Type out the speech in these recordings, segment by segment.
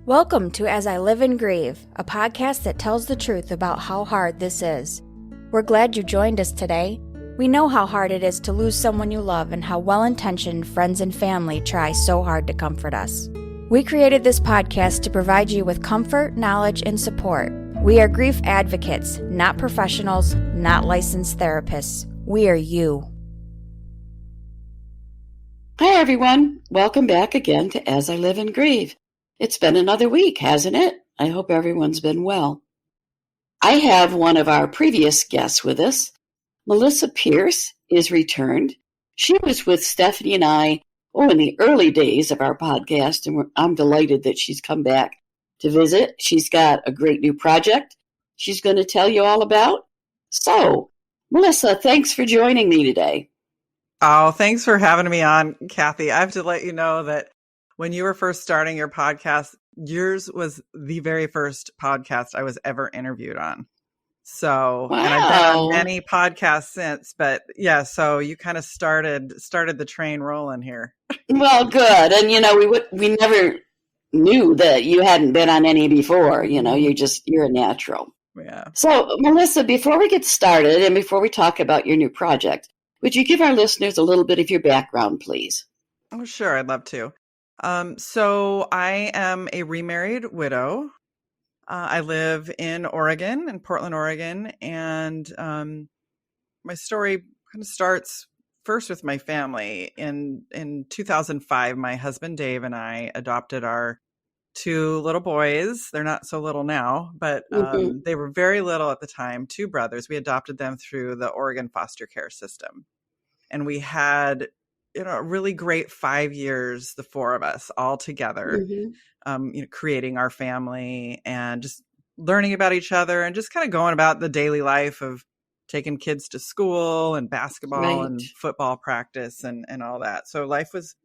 Welcome to As I Live and Grieve, a podcast that tells the truth about how hard this is. We're glad you joined us today. We know how hard it is to lose someone you love and how well-intentioned friends and family try so hard to comfort us. We created this podcast to provide you with comfort, knowledge, and support. We are grief advocates, not professionals, not licensed therapists. We are you. Hi, everyone. Welcome back again to As I Live and Grieve. It's been another week, hasn't it? I hope everyone's been well. I have one of our previous guests with us. Melissa Pierce is returned. She was with Stephanie and I, in the early days of our podcast, and I'm delighted that she's come back to visit. She's got a great new project she's going to tell you all about. So, Melissa, thanks for joining me today. Oh, thanks for having me on, Kathy. I have to let you know that when you were first starting your podcast, yours was the very first podcast I was ever interviewed on. So, wow. And I've been on many podcasts since, but yeah, so you kind of started the train rolling here. Well, good. And, we never knew that you hadn't been on any before. You're a natural. Yeah. So, Melissa, before we get started and before we talk about your new project, would you give our listeners a little bit of your background, please? Oh, sure. I'd love to. So I am a remarried widow. I live in Oregon, in Portland, Oregon. And my story kind of starts first with my family. In 2005, my husband, Dave, and I adopted our two little boys. They're not so little now, but they were very little at the time, two brothers. We adopted them through the Oregon foster care system. And we had a really great 5 years, the four of us all together, creating our family and just learning about each other and just kind of going about the daily life of taking kids to school and basketball and football practice and all that. So life was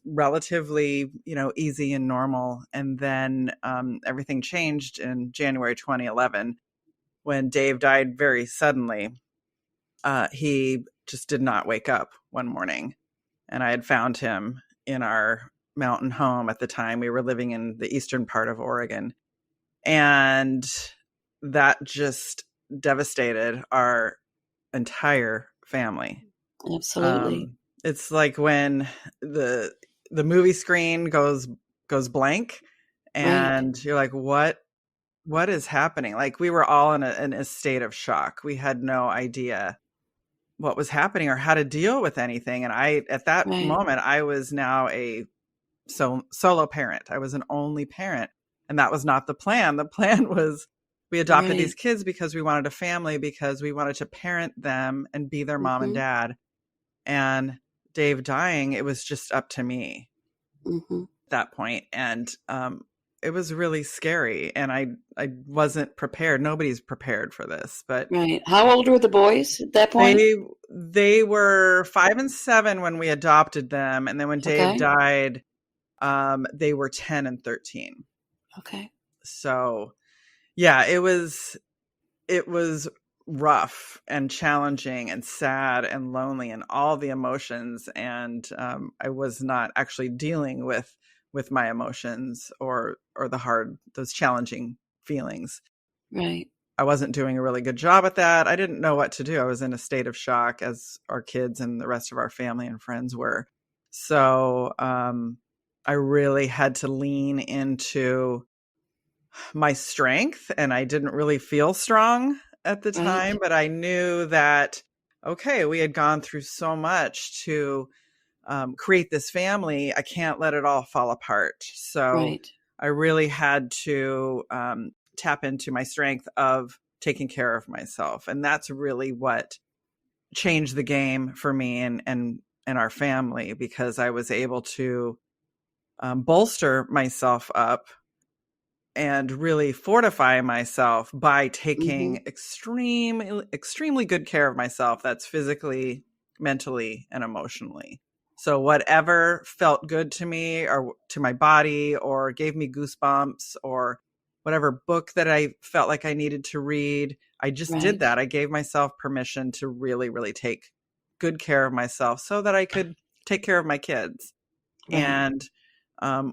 relatively, easy and normal. And then everything changed in January 2011 when Dave died very suddenly. He just did not wake up one morning. And I had found him in our mountain home at the time. We were living in the eastern part of Oregon. And that just devastated our entire family. Absolutely. It's like when the movie screen goes blank and you're like, what is happening? Like we were all in a state of shock. We had no idea what was happening or how to deal with anything. And at that moment, I was now a solo parent. I was an only parent. And that was not the plan. The plan was we adopted these kids because we wanted a family, because we wanted to parent them and be their mom and dad. And Dave dying, it was just up to me at that point. And it was really scary. And I wasn't prepared. Nobody's prepared for this. But How old were the boys at that point? They were 5 and 7 when we adopted them. And then when Dave died, they were 10 and 13. Okay. So yeah, it was rough and challenging and sad and lonely and all the emotions. And I was not actually dealing with my emotions or those challenging feelings. Right. I wasn't doing a really good job at that. I didn't know what to do. I was in a state of shock, as our kids and the rest of our family and friends were. So I really had to lean into my strength, and I didn't really feel strong at the time, but I knew that, we had gone through so much to create this family. I can't let it all fall apart. So I really had to tap into my strength of taking care of myself. And that's really what changed the game for me and our family, because I was able to bolster myself up and really fortify myself by taking extremely good care of myself. That's physically, mentally, and emotionally. So whatever felt good to me or to my body or gave me goosebumps or whatever book that I felt like I needed to read, I just did that. I gave myself permission to really, really take good care of myself so that I could take care of my kids. And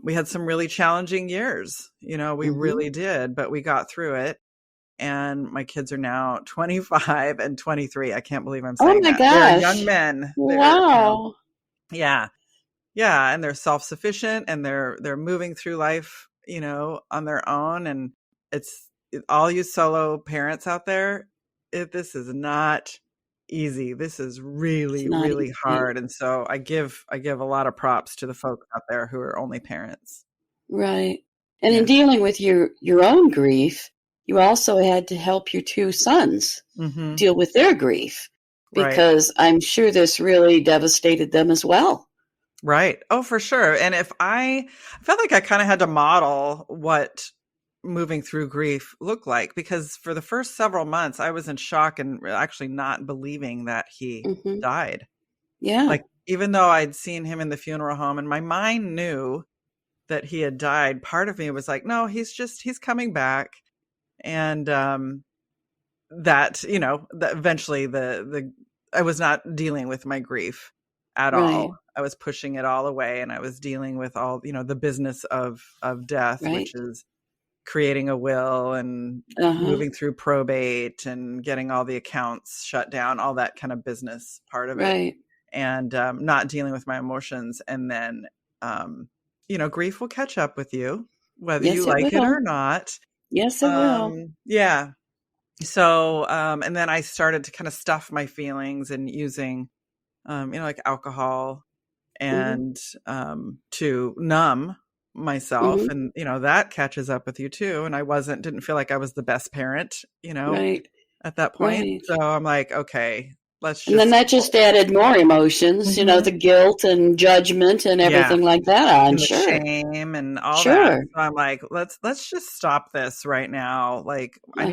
we had some really challenging years. We Mm-hmm. really did, but we got through it. And my kids are now 25 and 23. I can't believe I'm Oh saying my that. They're young gosh. men. Wow. Yeah. Yeah. And they're self-sufficient and they're moving through life, on their own. And all you solo parents out there, this is not easy. This is It's really, not really easy. hard. And so I give a lot of props to the folks out there who are only parents. Right. And in Yeah. dealing with your own grief, you also had to help your two sons Mm-hmm. deal with their grief Right. because I'm sure this really devastated them as well. Right. Oh, for sure. And I felt like I kind of had to model what moving through grief looked like, because for the first several months I was in shock and actually not believing that he Mm-hmm. died. Yeah. Like, even though I'd seen him in the funeral home and my mind knew that he had died, part of me was like, no, he's coming back. And that eventually I was not dealing with my grief at Right. all. I was pushing it all away, and I was dealing with all the business of death, Right. which is creating a will and Uh-huh. moving through probate and getting all the accounts shut down, all that kind of business part of it, Right. and not dealing with my emotions. And then grief will catch up with you whether you Yes, it like it will. or not. Yes, it will. Yeah. So, and then I started to kind of stuff my feelings and using, like alcohol Mm-hmm. and to numb myself. Mm-hmm. And, that catches up with you too. And I didn't feel like I was the best parent, Right. at that point. Right. So I'm like, okay, let's And then just, that just added more emotions, Mhm. the guilt and judgment and Yeah. everything like that on. And the Sure. shame and all that. Sure. So I'm like, let's just stop this right now. Like, Uh-huh. I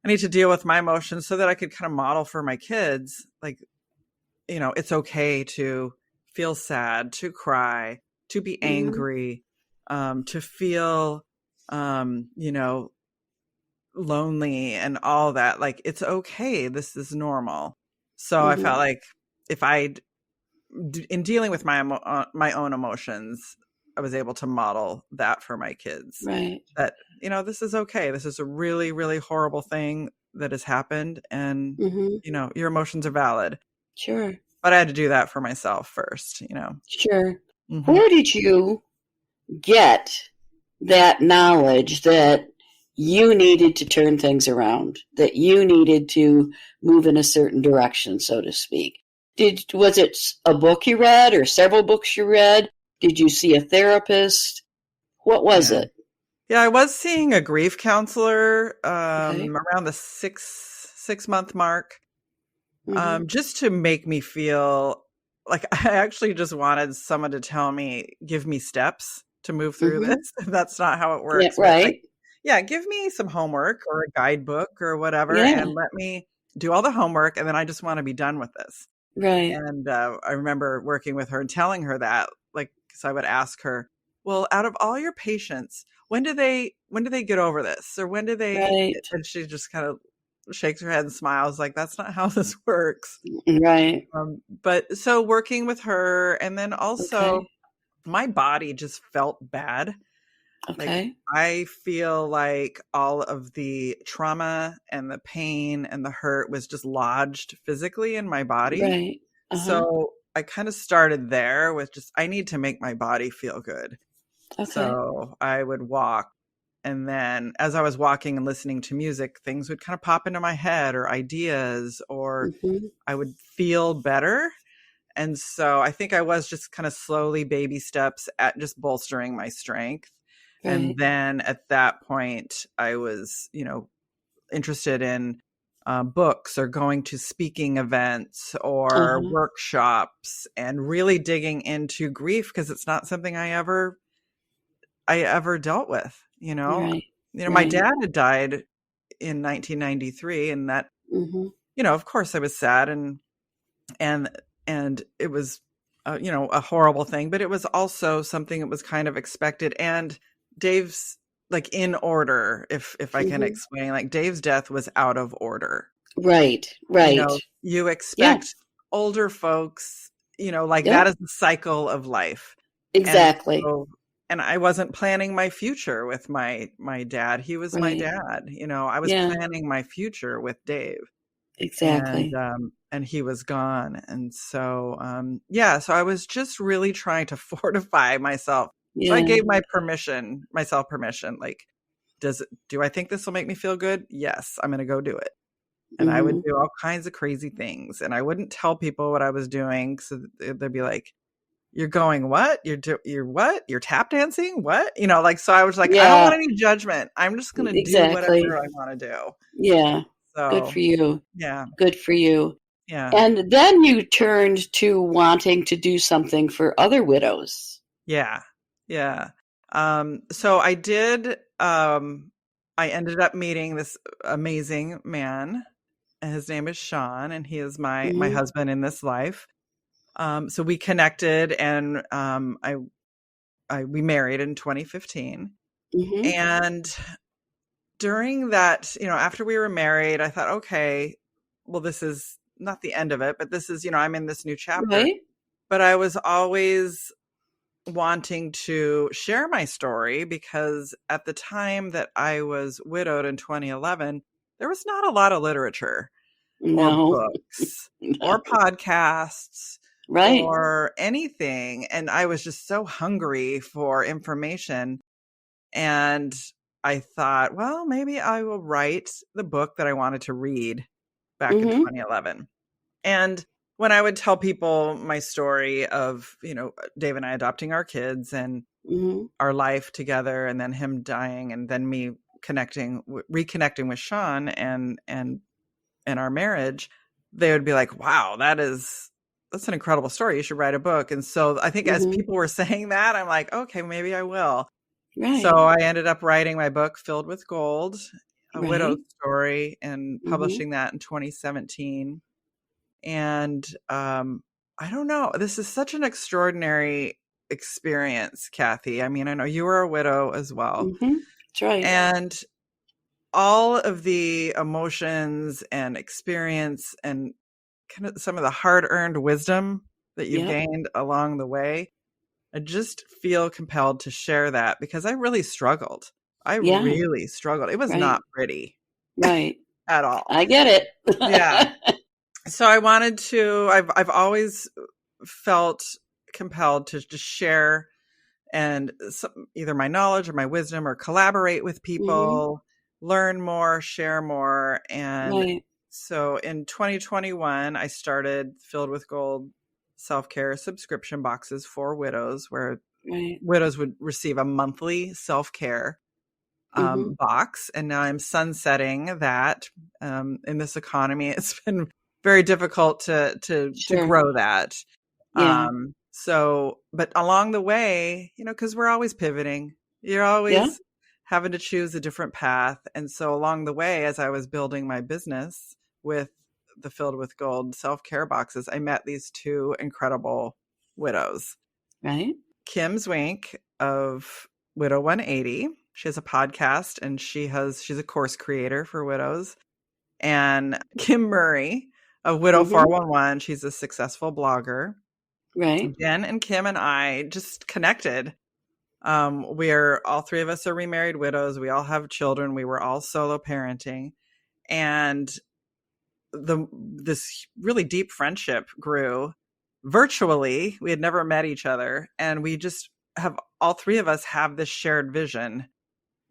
need to deal with my emotions so that I could kind of model for my kids, like, it's okay to feel sad, to cry, to be Mm-hmm. angry, to feel, lonely and all that. Like, it's okay. This is normal. So I Mm-hmm. felt like if in dealing with my own emotions, I was able to model that for my kids, Right. that, this is okay. This is a really, really horrible thing that has happened. And, Mm-hmm. your emotions are valid. Sure. But I had to do that for myself first, Sure. Mhm. Where did you get that knowledge that you needed to turn things around, that you needed to move in a certain direction, so to speak? Was it a book you read or several books you read? Did you see a therapist? What was Yeah. it? Yeah, I was seeing a grief counselor Okay. around the 6 month mark, Mm-hmm. just to make me feel like I actually just wanted someone to give me steps to move through Mm-hmm. this. That's not how it Yeah, works, but like, right. yeah, give me some homework or a guidebook or whatever, Yeah, and let me do all the homework, and then I just want to be done with this. right. And I remember working with her and telling her that, like, so I would ask her, well, out of all your patients, when do they get over this? Or when do they, Right. and she just kind of shakes her head and smiles like, that's not how this works. Right. But so working with her, and then also Okay. my body just felt bad. Like, Okay. I feel like all of the trauma and the pain and the hurt was just lodged physically in my body. Right. Uh-huh. So I kind of started there with just, I need to make my body feel good. Okay. So I would walk. And then as I was walking and listening to music, things would kind of pop into my head, or ideas, or Mm-hmm. I would feel better. And so I think I was just kind of slowly, baby steps at just bolstering my strength. And Right. then at that point, I was, interested in books or going to speaking events or Uh-huh. workshops, and really digging into grief, because it's not something I ever dealt with. Right. My Right. dad had died in 1993, and that, Mm-hmm. of course I was sad, and and it was a horrible thing, but it was also something that was kind of expected. And Dave's, like, in order, if I can Mm-hmm. explain, like, Dave's death was out of order. Right. Right. You Yeah. expect older folks, like, Yep. that is the cycle of life. And Exactly. so, and I wasn't planning my future with my dad. He was my Right. dad. I was Yeah, planning my future with Dave, exactly. and he was gone. And so, yeah, so I was just really trying to fortify myself. So I Yeah. gave myself permission. Like, do I think this will make me feel good? Yes, I'm going to go do it. And I would Hmm. do all kinds of crazy things, and I wouldn't tell people what I was doing. So they'd be like, "You're going what? You're what? You're tap dancing? What?" Like, so I was like, I don't Yeah, want any judgment. I'm just going to do whatever exactly. I want to do. Yeah. Good So, for you. yeah, Good for you. yeah, And then you turned to wanting to do something for other widows. yeah, yeah. So I did, I ended up meeting this amazing man, and his name is Sean, and he is my Hmm. husband in this life. So we connected, and we married in 2015. Hmm. And during that, after we were married, I thought, okay, well, this is not the end of it, but this is, I'm in this new chapter. Right? But I was always wanting to share my story, because at the time that I was widowed in 2011, there was not a lot of literature or No. books or No. podcasts Right. or anything. And I was just so hungry for information. And I thought, well, maybe I will write the book that I wanted to read back in Hmm. 2011. And when I would tell people my story of, Dave and I adopting our kids and Hmm. our life together, and then him dying, and then me reconnecting with Sean and our marriage, they would be like, wow, that's an incredible story. You should write a book. And so I think as Hmm. people were saying that, I'm like, okay, maybe I will. So Right. I ended up writing my book, Filled with Gold, a widow's Right. story, and Hmm. publishing that in 2017. And I don't know. This is such an extraordinary experience, Kathy. I mean, I know you were a widow as well. Hmm. That's right. And all of the emotions and experience and kind of some of the hard earned wisdom that you've Yep. gained along the way, I just feel compelled to share that, because I really struggled. I Yeah. really struggled. It was Right. not pretty Right. at all. I get Yeah. it. So I wanted to, I've always felt compelled to just share, and either my knowledge or my wisdom, or collaborate with Hmm. people, learn more, share more. And Right. so in 2021, I started Filled with Gold self-care subscription boxes for widows, where Right. widows would receive a monthly self-care Hmm. box. And now I'm sunsetting that. In this economy, it's been very difficult to Sure. grow that. Yeah. So, but along the way, because we're always pivoting, you're Yeah. always having to choose a different path. And so along the way, as I was building my business with the Filled with Gold self-care boxes, I met these two incredible widows. Right. Kim Zwink of Widow 180. She has a podcast, and she's a course creator for widows. And Kim Murray of Widow Hmm. 411. She's a successful blogger. Right. Jen and Kim and I just connected. We're all three of us are remarried widows. We all have children. We were all solo parenting, and this really deep friendship grew virtually. We had never met each other, and we just have, all three of us have this shared vision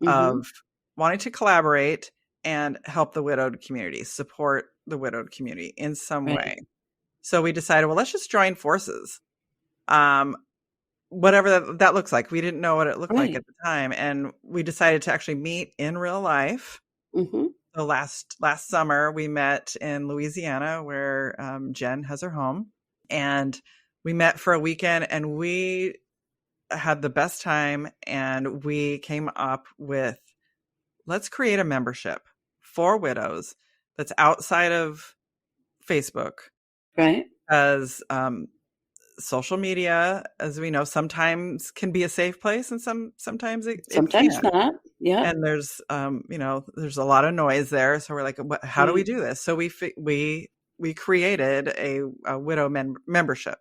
Hmm. of wanting to collaborate and help the widowed community, support the widowed community in some Right. way. So we decided, well, let's just join forces. Um, Whatever that looks like. We didn't know what it looked like Right. at the time, and we decided to actually meet in real life. Hmm. So last summer, we met in Louisiana, where Jen has her home, and we met for a weekend, and we had the best time. And we came up with, let's create a membership for widows that's outside of Facebook, Right. as social media, as we know, sometimes can be a safe place, and sometimes it Sometimes can't. not. Yep. And there's a lot of noise there. So we're like, how do we Right. do this? So we created a widow membership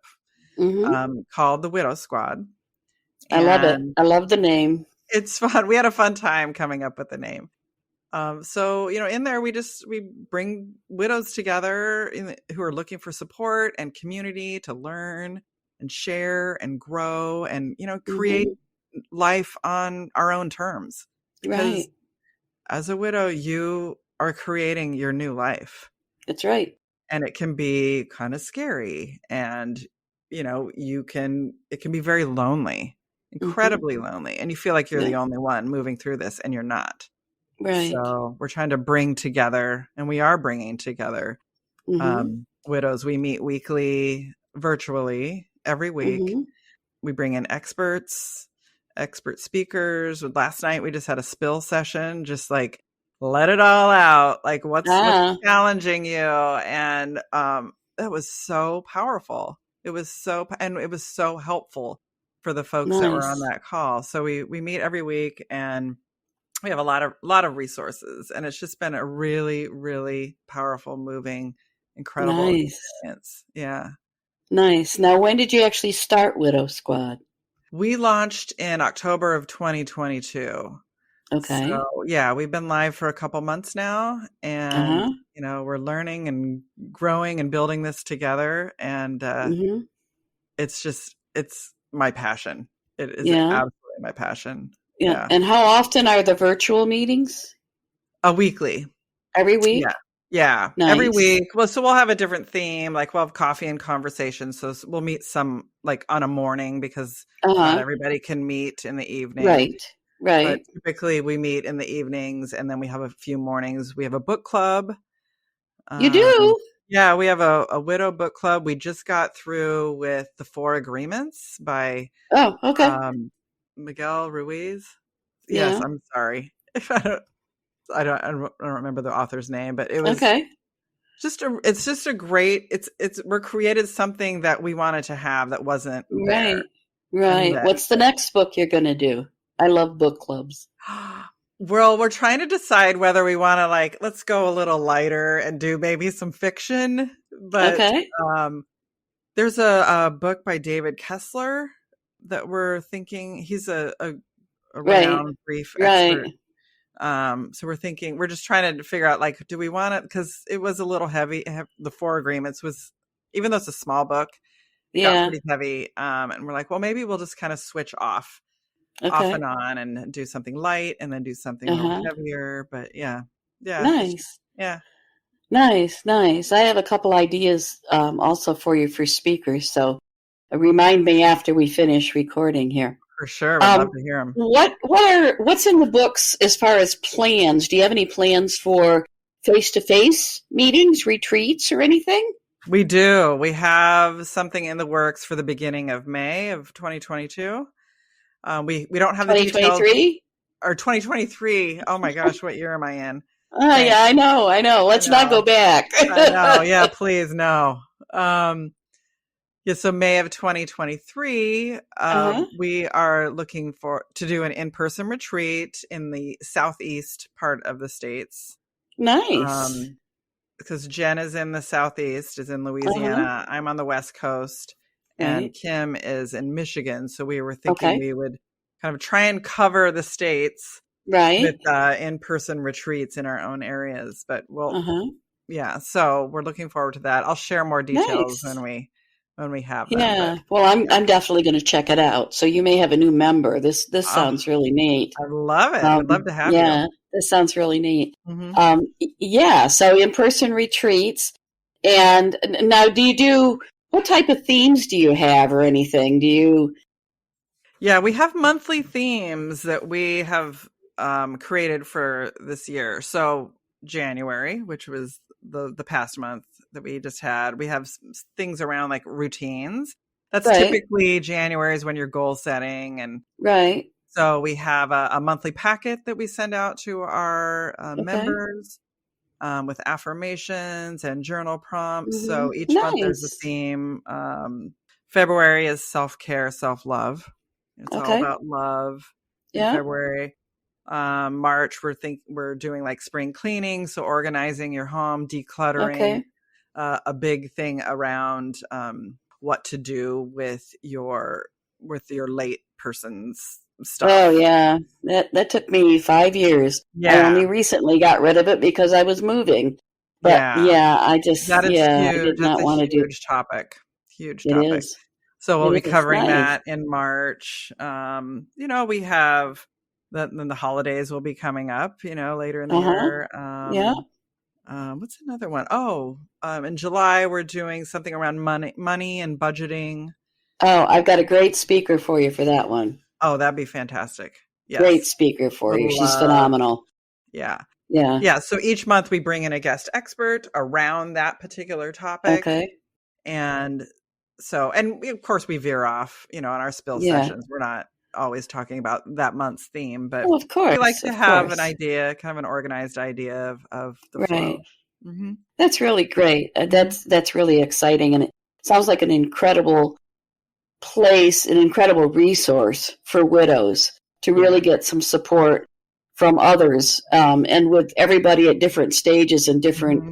Hmm. called the Widow Squad. I love it. And I love the name. it's fun. We had a fun time coming up with the name. So, in there, we bring widows together who are looking for support and community to learn and share and grow and, create life on our own terms. Because Right. as a widow, you are creating your new life. That's right. And it can be kind of scary. And, it can be very lonely, incredibly lonely. And you feel like you're the only one moving through this, and you're not. Right. So we're trying to bring together, and we are bringing together widows. We meet weekly, virtually, every week. We bring in expert speakers. Last night we just had a spill session, just like let it all out. Like what's challenging you, and it was so powerful. It was so helpful for the folks that were on that call. So we meet every week, and we have a lot of resources, and it's just been a really, really powerful, moving, incredible experience. Yeah. Nice. Now, when did you actually start Widow Squad? We launched in October of 2022. Okay. So yeah, we've been live for a couple months now, and we're learning and growing and building this together. And it's my passion. It is absolutely my passion. Yeah. And how often are the virtual meetings? Weekly. Every week? Yeah. Nice. Every week. Well, so we'll have a different theme. Like we'll have coffee and conversation. So we'll meet some like on a morning, because not everybody can meet in the evening. Right. But typically we meet in the evenings, and then we have a few mornings. We have a book club. You do? Yeah, we have a widow book club. We just got through with The Four Agreements by Miguel Ruiz. Yes, I'm sorry. I don't remember the author's name, but it was it's just a great, we're created something that we wanted to have that wasn't there. Right. What's the next book you're going to do? I love book clubs. Well, we're trying to decide whether we want to let's go a little lighter and do maybe some fiction. But there's a book by David Kessler that we're thinking. He's a renowned grief expert. So we're just trying to figure out, do we want it? Because it was a little heavy. The Four Agreements was, even though it's a small book, it got pretty heavy. And we're like, well, maybe we'll just kind of switch off and on, and do something light, and then do something a little heavier. But yeah. Nice. Yeah. Nice. I have a couple ideas also for you for speakers. So remind me after we finish recording here. For sure. We'd love to hear them. What's in the books as far as plans? Do you have any plans for face-to-face meetings, retreats, or anything? We do. We have something in the works for the beginning of May of 2022. We don't have the details. 2023? Or 2023. Oh my gosh, what year am I in? Oh yeah, I know. Let's not go back. I know. Yeah, please, no. So May of 2023, we are looking to do an in-person retreat in the southeast part of the States. Nice. Because Jen is in the southeast, is in Louisiana. I'm on the West Coast, and Kim is in Michigan. So we were thinking we would kind of try and cover the states with in-person retreats in our own areas. But so we're looking forward to that. I'll share more details when we have them. Yeah. Well, I'm definitely going to check it out. So you may have a new member. This sounds really neat. I love it. I'd love to have you. Yeah, this sounds really neat. So in-person retreats. And now what type of themes do you have or anything? Yeah, we have monthly themes that we have created for this year. So January, which was the past month that we just had, we have things around like routines. That's typically January is when you're goal setting, and so we have a monthly packet that we send out to our members with affirmations and journal prompts. So each month there's a theme. February is self-care, self-love. It's all about love in February. March, we're doing like spring cleaning, so organizing your home, decluttering. A big thing around what to do with your late person's Oh stuff. yeah, that took me 5 years. I Yeah. only recently got rid of it because I was moving. But Yeah. yeah, That is I huge. did That's not a want to do. huge topic. Huge It topic. is. So we'll be It is covering nice. that in March. We have then the holidays will be coming up, later in the Uh-huh. year. Yeah. What's another one? Oh, in July we're doing something around money and budgeting. Oh, I've got a great speaker for you for that one. Oh, that'd be fantastic. Great Yes. speaker for Would you. She's love. phenomenal. Yeah. Yeah. Yeah. So each month we bring in a guest expert around that particular topic. Okay. And of course we veer off, in our spill Yeah. sessions. We're not always talking about that month's theme, but Oh, of we like course. to Of have an course. idea, kind of an organized idea of the Right. flow. Mm-hmm. That's really great. Mm-hmm. That's really exciting, and it sounds like an incredible place, an incredible resource for widows to Yeah. really get some support from others, and with everybody at different stages and different Mm-hmm.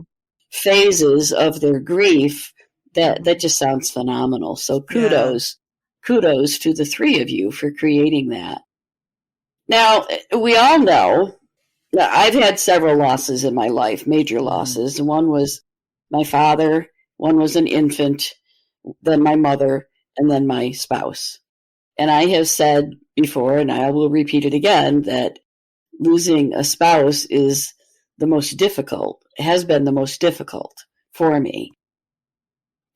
phases of their grief. That Mm-hmm. just sounds phenomenal. So Yeah. kudos to the three of you for creating that. Now, we all know that I've had several losses in my life, major Mm-hmm. losses. One was my father, one was an infant, then my mother, and then my spouse. And I have said before, and I will repeat it again, that losing a spouse is the most difficult, has been the most difficult for me.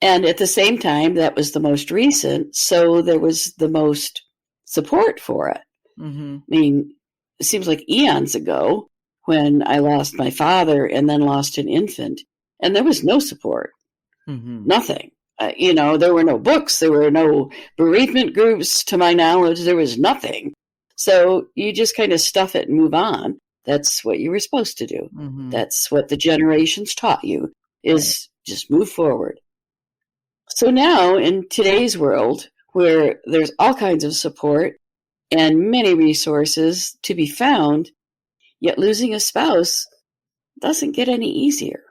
And at the same time, that was the most recent, so there was the most support for it. Mm-hmm. I mean, it seems like eons ago when I lost my father and then lost an infant, and there was no support, Mm-hmm. nothing. There were no books, there were no bereavement groups, to my knowledge, there was nothing. So you just kind of stuff it and move on. That's what you were supposed to do. Mm-hmm. That's what the generations taught you, is Right. just move forward. So now in today's world, where there's all kinds of support and many resources to be found, yet losing a spouse doesn't get any easier.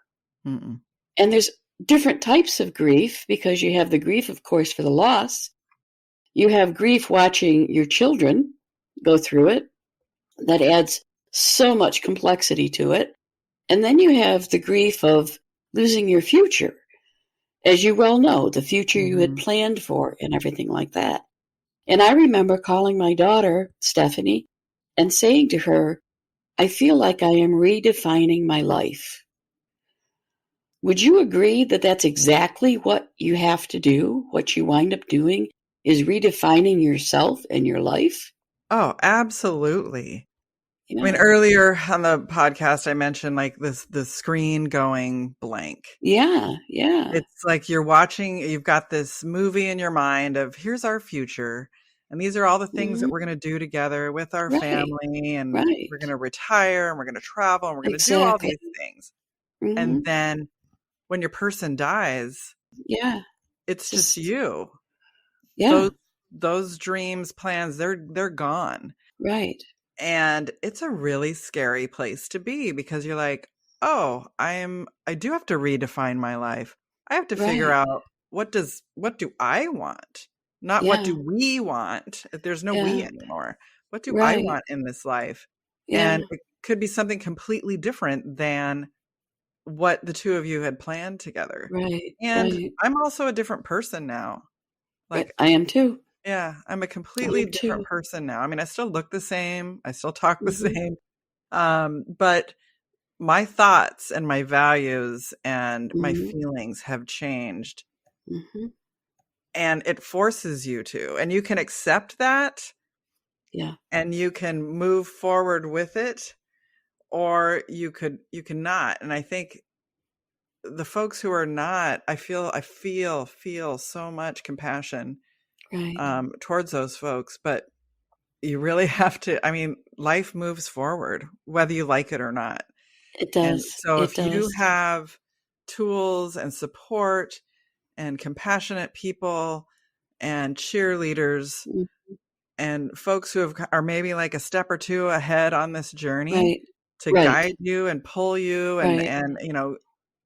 Mm-mm. And there's different types of grief, because you have the grief, of course, for the loss. You have grief watching your children go through it. That adds so much complexity to it. And then you have the grief of losing your future. As you well know, the future you had Mm-hmm. planned for and everything like that. And I remember calling my daughter, Stephanie, and saying to her, I feel like I am redefining my life. Would you agree that that's exactly what you have to do? What you wind up doing is redefining yourself and your life? Oh, absolutely. I mean, Yeah. earlier on the podcast, I mentioned like the screen going blank. Yeah. It's like you've got this movie in your mind of here's our future. And these are all the things that Mhm. we're going to do together with our Right. family. And Right. we're going to retire and we're going to travel and we're going to do all Exactly. these things. And Mhm. then when your person dies, Yeah. it's just Just you. yeah. Those dreams, plans, they're gone. Right. And it's a really scary place to be because you're like, oh, I do have to redefine my life. I have to figure Right. out what do I want? Not what Yeah. do we want? There's no we Yeah. anymore. What do I Right. want in this life? Yeah. And it could be something completely different than what the two of you had planned together. Right. And Right. I'm also a different person now. Right. Like, I am too. yeah, I'm a I completely am different too. person now. I mean, I still look the same. I still talk the Mhm. same. But my thoughts and my values and my Mhm. feelings have changed, Mhm. and it forces you to, and you can accept that Yeah. and you can move forward with it, or you cannot. And I think the folks who are not, I feel so much compassion Right. towards those folks, but you really have to, I mean, life moves forward, whether you like it or not. It And does. so It if you does. have tools and support and compassionate people and cheerleaders Mm. and folks who are maybe like a step or two ahead on this journey Right. to Right. guide you and pull you Right. and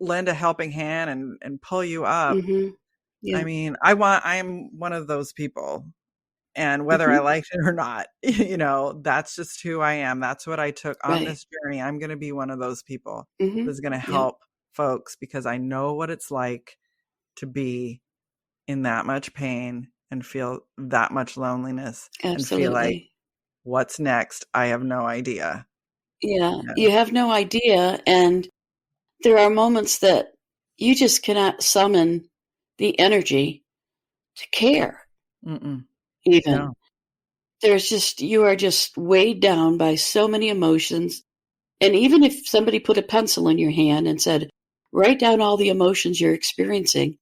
lend a helping hand and pull you up. Mhm. I Yeah. mean, I am one of those people. And whether I liked it or not, that's just who I am. That's what I took on Right. this journey. I'm going to be one of those people that's going to Yep. help folks because I know what it's like to be in that much pain and feel that much loneliness and feel like, Absolutely. what's next? I have no idea. Yeah, you have no idea. And there are moments that you just cannot summon the energy to care, Mm-mm. even. No. You are just weighed down by so many emotions. And even if somebody put a pencil in your hand and said, write down all the emotions you're experiencing,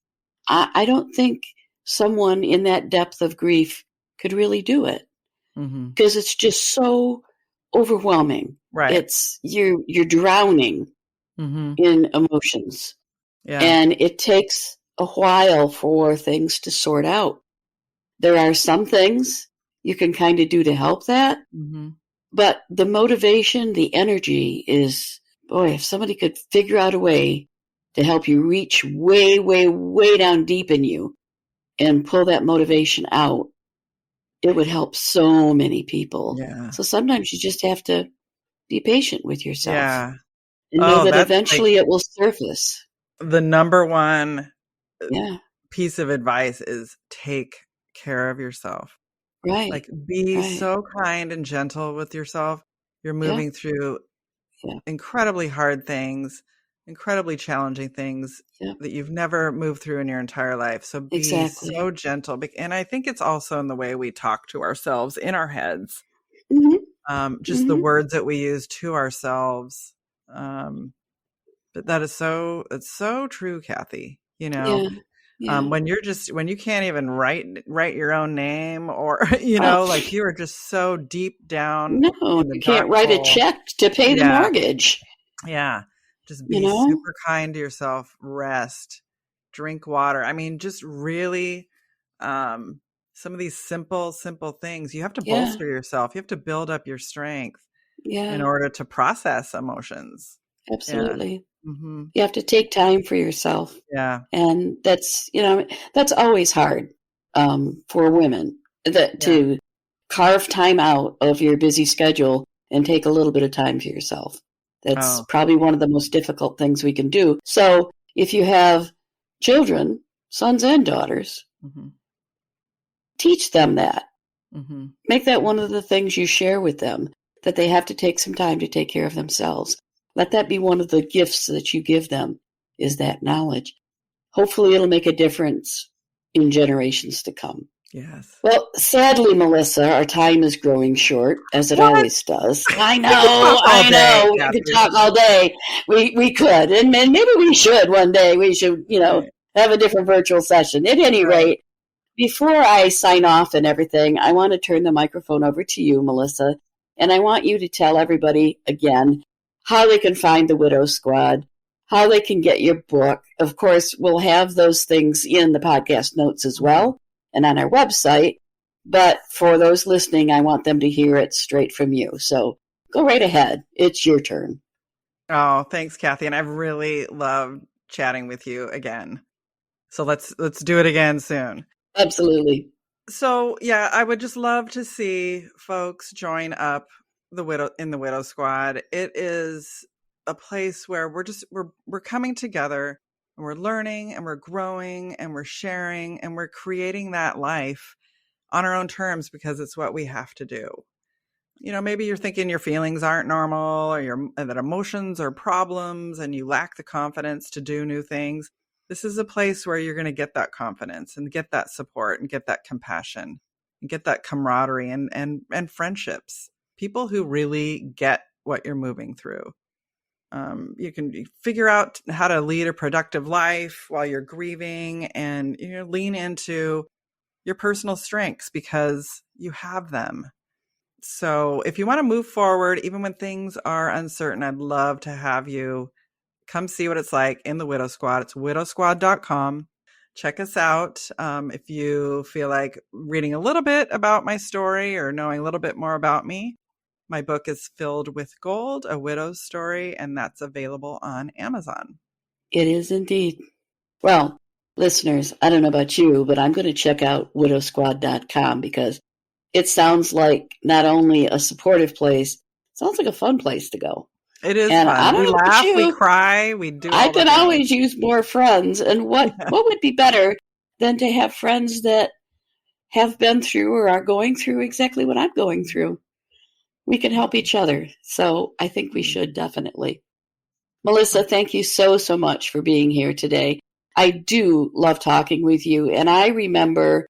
I don't think someone in that depth of grief could really do it because it's just so overwhelming. Right. You're drowning in emotions, Yeah. and it takes a while for things to sort out. There are some things you can kind of do to help that, but the motivation, the energy is, boy, if somebody could figure out a way to help you reach way, way, way down deep in you and pull that motivation out, it would help so many people. Yeah. So sometimes you just have to be patient with yourself Yeah. and know that that's eventually it will surface. The number one Yeah, piece of advice is take care of yourself. right, Like, be right. so kind and gentle with yourself. You're Yeah, moving through yeah, incredibly hard things, incredibly challenging things yeah, that you've never moved through in your entire life. So be exactly. so gentle. And I think it's also in the way we talk to ourselves in our heads, Mm-hmm, just the mm-hmm. words that we use to ourselves. But it's so true, Kathy. Yeah, yeah. When you can't even write your own name or, Oh, like you are just so deep down no, in the you can't dark write a hole. check to pay the Yeah. mortgage, Yeah. Just you be know? super kind to yourself, rest, drink water. I mean, just really, some of these simple things. You have to Yeah, bolster yourself. You have to build up your strength in yeah, order to process emotions. Yeah. absolutely. hmm You have to take time for yourself. Yeah. And that's always hard for women Yeah. to carve time out of your busy schedule and take a little bit of time for yourself. That's Oh. probably one of the most difficult things we can do. So if you have children, sons and daughters, hmm teach them that. hmm Make that one of the things you share with them, that they have to take some time to take care of themselves. Let that be one of the gifts that you give them, is that knowledge. Hopefully it'll make a difference in generations to come. Yes. Well, sadly, Melissa, our time is growing short, as it What? always does. I We could talk know, all I day, know. We could Kathy. talk all day. We could, and maybe we should one day. We should, Right. have a different virtual session. At any Right. rate, before I sign off and everything, I want to turn the microphone over to you, Melissa, and I want you to tell everybody again how they can find the Widow Squad, how they can get your book. Of course, we'll have those things in the podcast notes as well and on our website. But for those listening, I want them to hear it straight from you. So go right ahead. It's your turn. Oh, thanks, Kathy. And I've really loved chatting with you again. So let's do it again soon. Absolutely. So yeah, I would just love to see folks join up the Widow Squad. It is a place where we're coming together and we're learning and we're growing and we're sharing and we're creating that life on our own terms because it's what we have to do. Maybe you're thinking your feelings aren't normal or that emotions are problems and you lack the confidence to do new things. This is a place where you're going to get that confidence and get that support and get that compassion and get that camaraderie and friendships. People who really get what you're moving through. You can figure out how to lead a productive life while you're grieving and lean into your personal strengths because you have them. So if you want to move forward, even when things are uncertain, I'd love to have you come see what it's like in the Widow Squad. It's widowsquad.com. Check us out. If you feel like reading a little bit about my story or knowing a little bit more about me, my book is Filled with Gold, A Widow's Story, and that's available on Amazon. It is indeed. Well, listeners, I don't know about you, but I'm going to check out widowsquad.com because it sounds like not only a supportive place, it sounds like a fun place to go. It is And I fun. don't We know about laugh, we you, cry, we do I all the could things. always use more friends. And what would be better than to have friends that have been through or are going through exactly what I'm going through? We can help each other. So I think we should definitely. Melissa, thank you so much for being here today. I do love talking with you. And I remember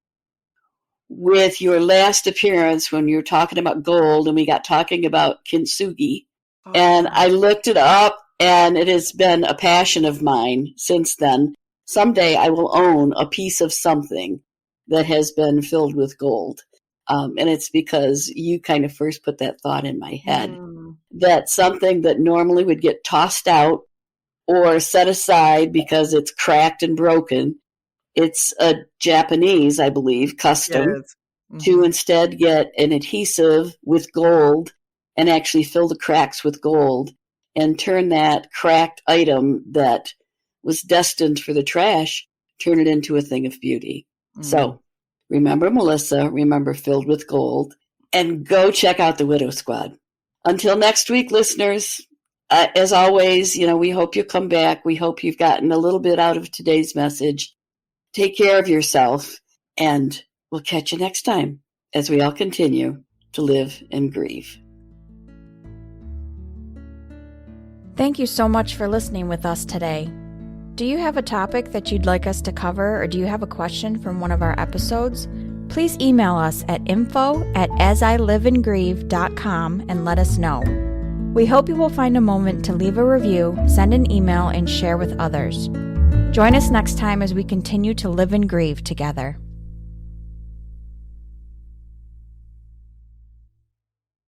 with your last appearance when you were talking about gold and we got talking about kintsugi. Oh, And yeah. I looked it up, and it has been a passion of mine since then. Someday I will own a piece of something that has been filled with gold. And it's because you kind of first put that thought in my head, that something that normally would get tossed out or set aside because it's cracked and broken, it's a Japanese, I believe, custom, to instead get an adhesive with gold and actually fill the cracks with gold and turn that cracked item that was destined for the trash, turn it into a thing of beauty. So remember Melissa, remember Filled with Gold, and go check out the Widow Squad. Until next week, listeners, as always, we hope you come back. We hope you've gotten a little bit out of today's message. Take care of yourself, and we'll catch you next time as we all continue to live and grieve. Thank you so much for listening with us today. Do you have a topic that you'd like us to cover, or do you have a question from one of our episodes? Please email us at info@asiliveandgrieve.com and let us know. We hope you will find a moment to leave a review, send an email, and share with others. Join us next time as we continue to live and grieve together.